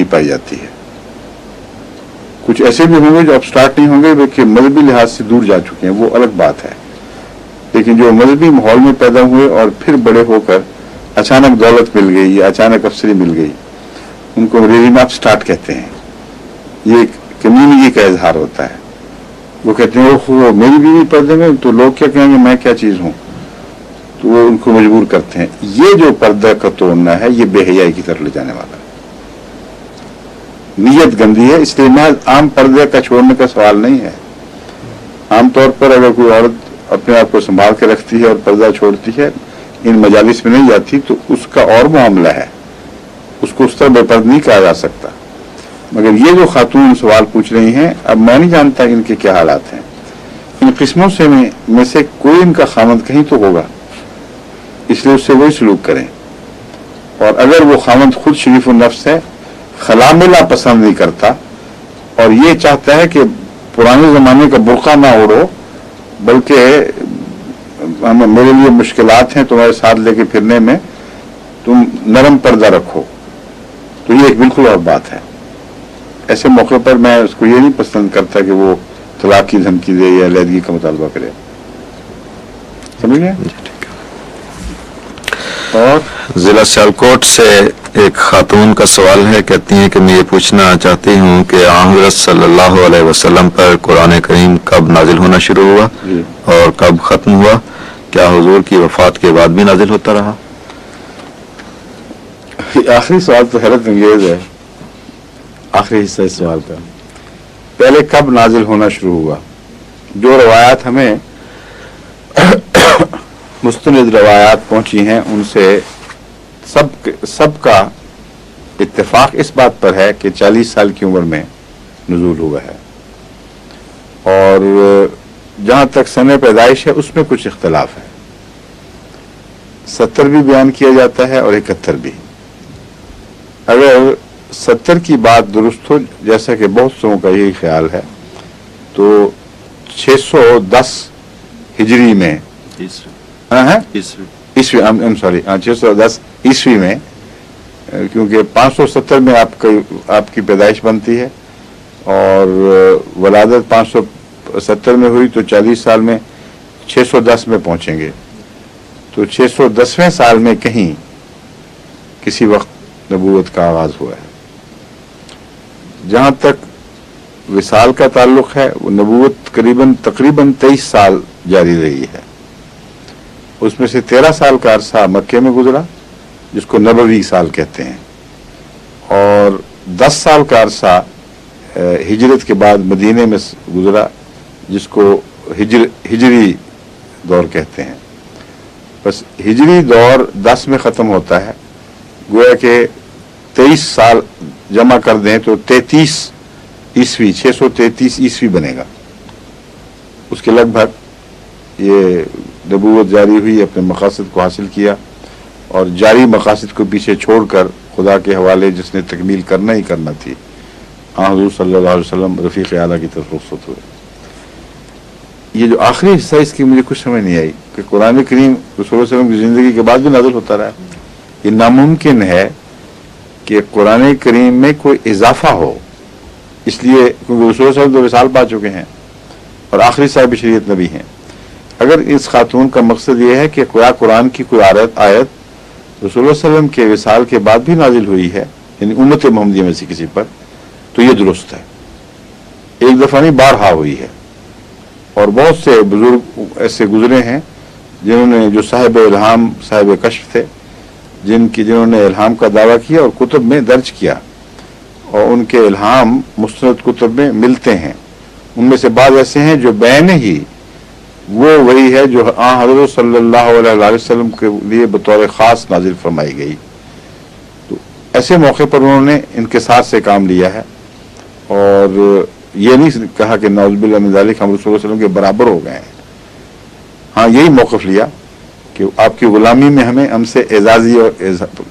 पाई जाती है। कुछ ऐसे भी होंगे जो अब स्टार्ट नहीं होंगे, वे कि मजहबी लिहाज से दूर जा चुके हैं, वो अलग बात है। लेकिन जो मजहबी माहौल में पैदा हुए और फिर बड़े होकर अचानक दौलत मिल गई या अचानक अफसरी मिल गई, उनको रिलीम ऑफ स्टार्ट कहते हैं। ये कम्युनिटी का इजहार होता है। वो कहते हैं ओहो मेरी बीवी पर्दे में, तो लोग क्या कहेंगे, मैं क्या चीज हूं, तो वो उनको मजबूर करते हैं। ये जो पर्दा का तोड़ना है, ये बेहयाई की तरफ ले जाने वाला है, नीयत गंदी है। इसलिए महज आम पर्दे का छोड़ने का सवाल नहीं है। आमतौर पर अगर कोई औरत अपने आप को संभाल के रखती है और पर्दा छोड़ती है, इन मजालिस में नहीं जाती, तो उसका और मामला है, उसको उस तरह बेपर्द नहीं कहा जा सकता। मगर ये जो खातून सवाल पूछ रही हैं, अब मैं नहीं जानता इनके क्या हालात हैं। इन किस्मों से में से कोई इनका खामद कहीं तो होगा, इसलिए उससे वही सलूक करें। और अगर वो खामद खुद शरीफ नफ्स है, खलामिला पसंद नहीं करता और ये चाहता है कि पुराने जमाने का बुर्का ना ओढ़ो, बल्कि मेरे लिए मुश्किलात हैं तुम्हारे साथ लेके फिरने में, तुम नरम पर्दा रखो, तो ये एक बिल्कुल और बात है। ऐसे मौके पर मैं उसको ये नहीं पसंद करता कि वो तलाक की धमकी दे या अलहदगी का मुतालबा करे। समझ गए? और जिला सियालकोट से एक खातून का सवाल है, कहती हैं कि मैं ये पूछना चाहती हूँ कि हज़रत सल्लल्लाहु अलैहि वसल्लम पर कुरान करीम कब नाजिल होना शुरू हुआ और कब खत्म हुआ? क्या हुजूर की वफात के बाद भी नाजिल होता रहा? आखिरी सवाल तो हैरत अंगेज है, आखिरी हिस्सा इस सवाल का। पहले कब नाजिल होना शुरू हुआ? जो रवायात हमें मुस्तनिद रवायात पहुंची हैं, उनसे सबका इत्तेफाक इस बात पर है कि 40 साल की उम्र में नुज़ूल हुआ है। और जहां तक सने पैदाइश है उसमें कुछ इख्तलाफ है। 70 भी बयान किया जाता है और 71 भी। अगर 70 की बात दुरुस्त हो, जैसा कि बहुत लोगों का यही ख्याल है, तो 610 हिजरी में ईस्वी, सॉरी 610 ईस्वी में, क्योंकि 570 में आपकी पैदाइश बनती है और वलादत 570 में हुई, तो 40 साल में 610 में पहुंचेंगे। तो 610वें साल में कहीं किसी वक्त नबूवत का आगाज हुआ है। जहां तक विसाल का ताल्लुक है, वो नबूवत तकरीबन 23 साल जारी रही है। उसमें से 13 साल का अरसा मक्के में गुजरा, जिसको नबवी साल कहते हैं, और 10 साल का अरसा हिजरत के बाद मदीने में गुजरा, जिसको हिजरी दौर कहते हैं। बस हिजरी दौर 10 में ख़त्म होता है, गोया कि 23 साल जमा कर दें तो 33 ईस्वी, 633 ईस्वी बनेगा। उसके लगभग ये नबूवत जारी हुई, अपने मकासद को हासिल किया, और जारी मकासद को पीछे छोड़कर खुदा के हवाले जिसने तकमील करना ही करना थी, हुज़ूर सल्लल्लाहु अलैहि वसल्लम रफ़ीक़ आला की तरफ रुख़्सत हुए। ये जो आखिरी हिस्सा, इसकी मुझे कुछ समझ नहीं आई कि कुरान करीम रसूल सल्लल्लाहु अलैहि वसल्लम की ज़िंदगी के बाद भी नाज़िल होता रहा। ये नामुमकिन है कि कुरान करीम में कोई इजाफा हो, इसलिए क्योंकि रसूल सल्लल्लाहु अलैहि वसल्लम तो विसाल पा चुके हैं और आखिरी साहिब शरीयत नबी हैं। अगर इस खातून का मकसद ये है कि कुरान की कोई आयत रसूल सल्लल्लाहु अलैहि वसल्लम के विसाल के बाद भी नाजिल हुई है, यानी उम्मत मोहम्मदिया में से किसी पर, तो ये दुरुस्त है। एक दफ़ा नहीं, बारहा हुई है। और बहुत से बुजुर्ग ऐसे गुजरे हैं जिन्होंने, जो साहिब इल्हाम, साहिब कश्फ थे, जिन्होंने इल्हाम का दावा किया और कुतुब में दर्ज किया, और उनके इल्हाम मुस्तनद कुतुब में मिलते हैं। उनमें से बाद ऐसे हैं जो बैन ही वो वही है जो हज़रत सल्लल्लाहु अलैहि वसल्लम के लिए बतौर ख़ास नाजिल फरमाई गई। तो ऐसे मौके पर उन्होंने इनकिसार से काम लिया है और ये नहीं कहा कि नाउज़ुबिल्लाह मिन ज़ालिक हम रसूल सल्लल्लाहु अलैहि वसल्लम के बराबर हो गए हैं। हाँ, यही मौक़िफ़ लिया कि आपकी ग़ुलामी में हमसे एजाज़ी और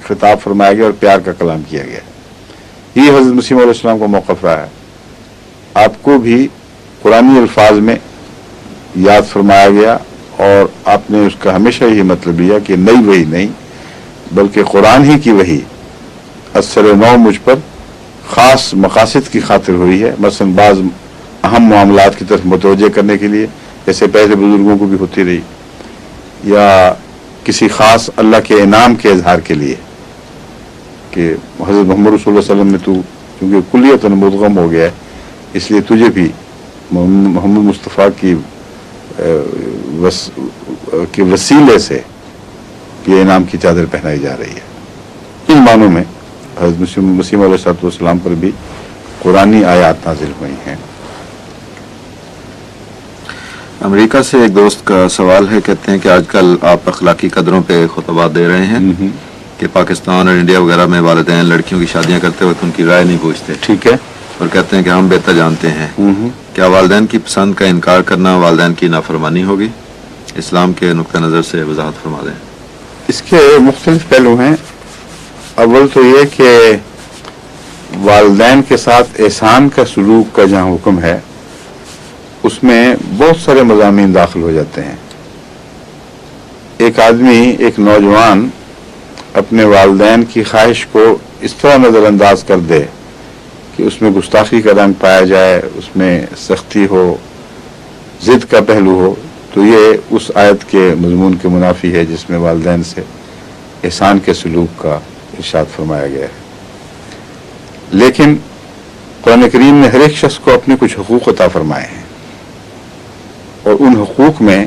खिताब फरमाया गया और प्यार का कलाम किया गया। ये हज़रत मसीह मौऊद अलैहिस्सलाम का मौक़िफ़ रहा है। आपको भी कुरानी अल्फाज में याद फरमाया गया और आपने उसका हमेशा ही मतलब लिया कि नई वही नहीं, बल्कि कुरान ही की वही असर नौ मुझ पर خاص مقاصد کی خاطر ہوئی ہے، مثلا بعض اہم معاملات کی طرف متوجہ کرنے کے لیے، جیسے پہلے بزرگوں کو بھی ہوتی رہی، یا کسی خاص اللہ کے انعام کے اظہار کے لیے کہ حضرت محمد رسول اللہ علیہ وسلم نے تو کیونکہ کلیتاً مدغم ہو گیا ہے، اس لیے تجھے بھی محمد مصطفیٰ کی وسیلے سے یہ انعام کی چادر پہنائی جا رہی ہے۔ ان معنوں میں حضرت مسیح علیہ السلام پر بھی قرآنی آیات نازل ہوئی ہیں۔ امریکہ سے ایک دوست کا سوال ہے، کہتے ہیں کہ آج کل آپ اخلاقی قدروں پہ خطبات دے رہے ہیں کہ پاکستان اور انڈیا وغیرہ میں والدین لڑکیوں کی شادیاں کرتے وقت ان کی رائے نہیں پوچھتے، ٹھیک ہے، اور کہتے ہیں کہ ہم بہتر جانتے ہیں، کیا والدین کی پسند کا انکار کرنا والدین کی نافرمانی ہوگی؟ اسلام کے نقطہ نظر سے وضاحت فرما دیں۔ اس کے مختلف پہلو ہیں۔ اول تو یہ کہ والدین کے ساتھ احسان کا سلوک کا جہاں حکم ہے اس میں بہت سارے مضامین داخل ہو جاتے ہیں۔ ایک آدمی، ایک نوجوان اپنے والدین کی خواہش کو اس طرح نظر انداز کر دے کہ اس میں گستاخی کا رنگ پایا جائے، اس میں سختی ہو، ضد کا پہلو ہو، تو یہ اس آیت کے مضمون کے منافی ہے جس میں والدین سے احسان کے سلوک کا ارشاد فرمایا گیا ہے۔ لیکن قرآن کریم نے ہر ایک شخص کو اپنے کچھ حقوق عطا فرمائے ہیں، اور ان حقوق میں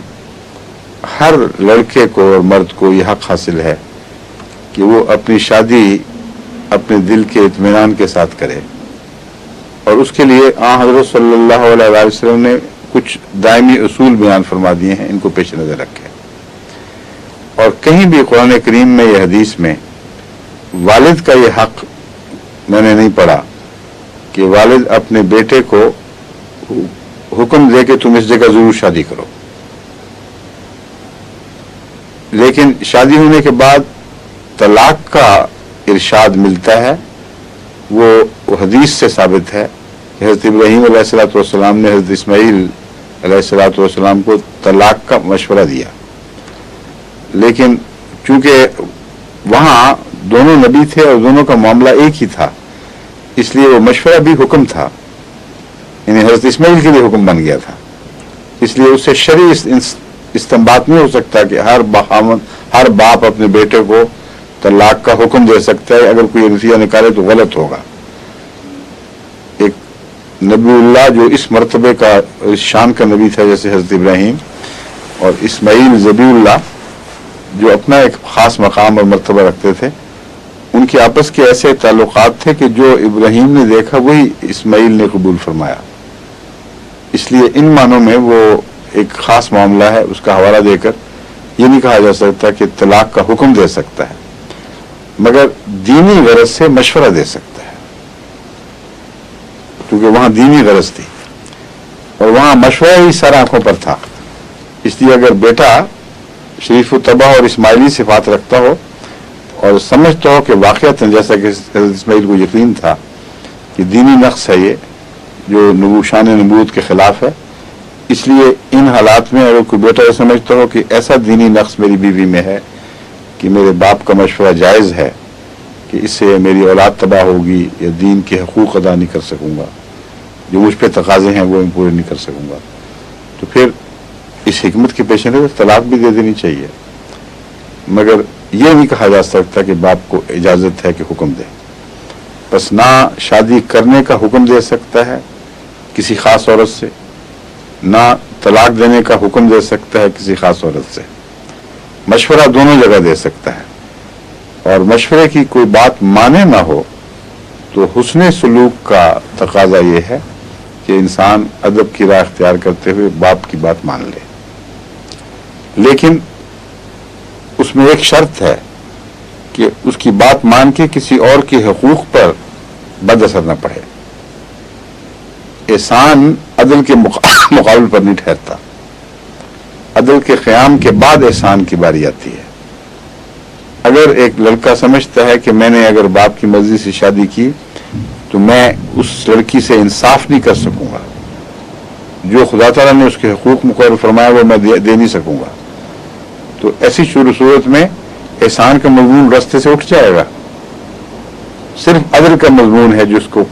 ہر لڑکے کو اور مرد کو یہ حق حاصل ہے کہ وہ اپنی شادی اپنے دل کے اطمینان کے ساتھ کرے، اور اس کے لیے حضرت صلی اللہ علیہ وسلم نے کچھ دائمی اصول بیان فرما دیے ہیں، ان کو پیش نظر رکھے۔ اور کہیں بھی قرآن کریم میں یا حدیث میں والد کا یہ حق میں نے نہیں پڑھا کہ والد اپنے بیٹے کو حکم دے کہ تم اس جگہ ضرور شادی کرو، لیکن شادی ہونے کے بعد طلاق کا ارشاد ملتا ہے، وہ حدیث سے ثابت ہے کہ حضرت ابراہیم علیہ الصلوۃ والسلام نے حضرت اسماعیل علیہ الصلوۃ والسلام کو طلاق کا مشورہ دیا، لیکن چونکہ وہاں دونوں نبی تھے اور دونوں کا معاملہ ایک ہی تھا، اس لیے وہ مشورہ بھی حکم تھا، یعنی حضرت اسماعیل کے لیے حکم بن گیا تھا، اس لیے اس سے شرعی استنباط نہیں ہو سکتا کہ ہر باپ اپنے بیٹے کو طلاق کا حکم دے سکتا ہے، اگر کوئی نتیجہ نکالے تو غلط ہوگا۔ ایک نبی اللہ جو اس مرتبے کا، اس شان کا نبی تھا جیسے حضرت ابراہیم، اور اسماعیل ذبیح اللہ جو اپنا ایک خاص مقام اور مرتبہ رکھتے تھے، ان کے آپس کے ایسے تعلقات تھے کہ جو ابراہیم نے دیکھا وہی اسماعیل نے قبول فرمایا، اس لیے ان معنوں میں وہ ایک خاص معاملہ ہے، اس کا حوالہ دے کر یہ نہیں کہا جا سکتا کہ طلاق کا حکم دے سکتا ہے، مگر دینی غرض سے مشورہ دے سکتا ہے، کیونکہ وہاں دینی غرض تھی اور وہاں مشورہ ہی سر آنکھوں پر تھا، اس لیے اگر بیٹا شریف و طبع اور اسماعیلی صفات رکھتا ہو اور سمجھتا ہو کہ واقعتاً جیسا کہ حضرت اسماعیل کو یقین تھا کہ دینی نقص ہے یہ جو شان نبوت کے خلاف ہے، اس لیے ان حالات میں اگر کوئی بیٹا یہ سمجھتا ہو کہ ایسا دینی نقص میری بیوی میں ہے کہ میرے باپ کا مشورہ جائز ہے کہ اس سے میری اولاد تباہ ہوگی یا دین کے حقوق ادا نہیں کر سکوں گا، جو مجھ پہ تقاضے ہیں وہ پورے نہیں کر سکوں گا، تو پھر اس حکمت کے پیش نظر طلاق بھی دے دینی چاہیے، مگر یہ نہیں کہا جا سکتا کہ باپ کو اجازت ہے کہ حکم دے، بس نہ شادی کرنے کا حکم دے سکتا ہے کسی خاص عورت سے، نہ طلاق دینے کا حکم دے سکتا ہے کسی خاص عورت سے، مشورہ دونوں جگہ دے سکتا ہے، اور مشورے کی کوئی بات مانے نہ ہو تو حسن سلوک کا تقاضا یہ ہے کہ انسان ادب کی راہ اختیار کرتے ہوئے باپ کی بات مان لے، لیکن اس میں ایک شرط ہے کہ اس کی بات مان کے کسی اور کے حقوق پر بد اثر نہ پڑے۔ احسان عدل کے مقابل پر نہیں ٹھہرتا، عدل کے قیام کے بعد احسان کی باری آتی ہے۔ اگر ایک لڑکا سمجھتا ہے کہ میں نے اگر باپ کی مرضی سے شادی کی تو میں اس لڑکی سے انصاف نہیں کر سکوں گا، جو خدا تعالیٰ نے اس کے حقوق مقرر فرمایا وہ میں دے نہیں سکوں گا، تو ایسی صورت میں احسان کا مضمون رستے سے اٹھ جائے گا، صرف عدل کا مضمون ہے جس کو